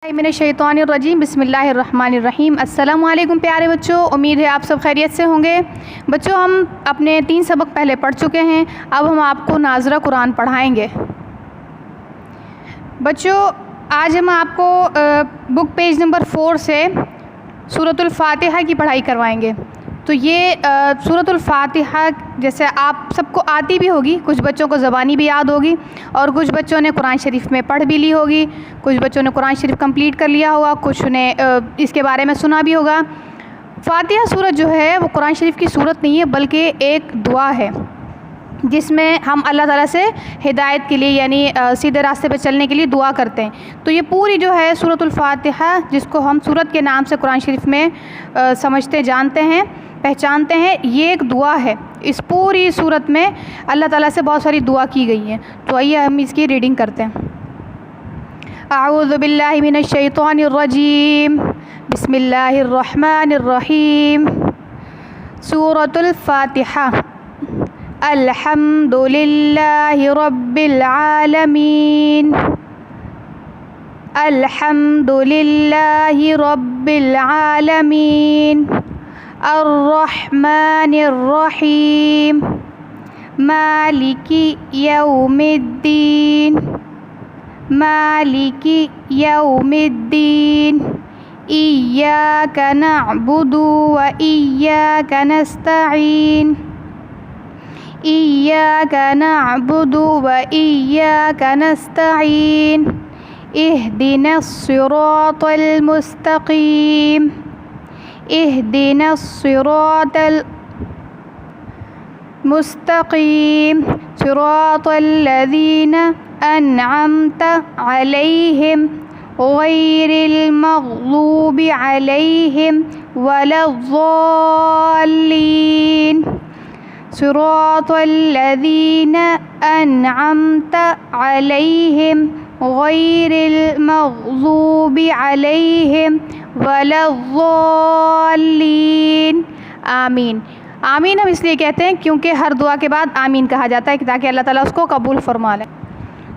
मिनश्शैतानिर्रजीम बिस्मिल्लाहिर्रहमानिर्रहीम। अस्सलामु अलैकुम प्यारे बच्चों, उम्मीद है आप सब खैरियत से होंगे। बच्चों, हम अपने 3 सबक पहले पढ़ चुके हैं। अब हम आपको नाजरा कुरान पढ़ाएंगे। बच्चों, आज हम आपको बुक पेज नंबर 4 से सूरतुल फातिहा की पढ़ाई करवाएंगे। तो ये सूरतुल फातिहा जैसे आप सबको आती भी होगी, कुछ बच्चों को ज़बानी भी याद होगी और कुछ बच्चों ने कुरान शरीफ में पढ़ भी ली होगी, कुछ बच्चों ने कुरान शरीफ कंप्लीट कर लिया होगा, कुछ ने इसके बारे में सुना भी होगा। फातिहा सूरत जो है वो कुरान शरीफ की सूरत नहीं है, बल्कि एक दुआ है जिसमें हम अल्लाह ताला से हिदायत के लिए यानी सीधे रास्ते पे चलने के लिए दुआ करते हैं। तो ये पूरी जो है सूरतुल फातिहा, जिसको हम सूरत के नाम से कुरान शरीफ में समझते जानते हैं, पहचानते हैं, ये एक दुआ है। इस पूरी सूरत में अल्लाह ताला से बहुत सारी दुआ की गई हैं। तो आइए हम इसकी रीडिंग करते हैं। अऊज़ु बिल्लाहि मिनश्शैतानिर्रजीम बिस्मिल्लाहिर्रहमानिर्रहीम। सूरतुल फातिहा। अल्हम्दुलिल्लाहि रब्बिल आलमीन। अल्हम्दुलिल्लाहि रब्बिल आलमीन। अर्रहमानिर्रहीम। मालिकी यौमिद्दीन। मालिकी यौमिद्दीन। इय्याका नअबुदु व इय्याका नस्तईन। इय्याका नअबुदु व इय्याका नस्तईन। इहदिनस सिरातल मुस्तकीम। इहदिनस सिरातल मुस्तकीम। सिरातल लज़ीना अनअमत अलैहिम गैरिल मग़लूबि अलैहिम वलज़्ज़ाल्लीन। सिरातल लज़ीना अनअमत अलैहिम गैरिल मग़लूबि अलैहिम वलज़्ज़ाल्लीन। आमीन। आमीन हम इसलिए कहते हैं क्योंकि हर दुआ के बाद आमीन कहा जाता है ताकि अल्लाह ताला उसको कबूल फरमा ले।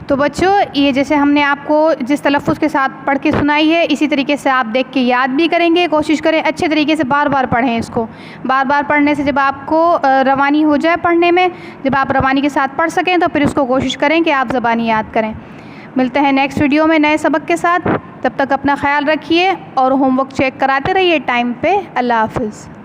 तो बच्चों, ये जैसे हमने आपको जिस तलफ़्फ़ुज़ के साथ पढ़ के सुनाई है, इसी तरीके से आप देख के याद भी करेंगे। कोशिश करें अच्छे तरीके से बार बार पढ़ें इसको। बार बार पढ़ने से जब आपको रवानी हो जाए पढ़ने में, जब आप रवानी के साथ पढ़ सकें, तो फिर उसको कोशिश करें कि आप ज़बानी याद करें। मिलते हैं नेक्स्ट वीडियो में नए सबक के साथ। तब तक अपना ख्याल रखिए और होमवर्क चेक कराते रहिए टाइम पे। अल्लाह हाफ़िज़।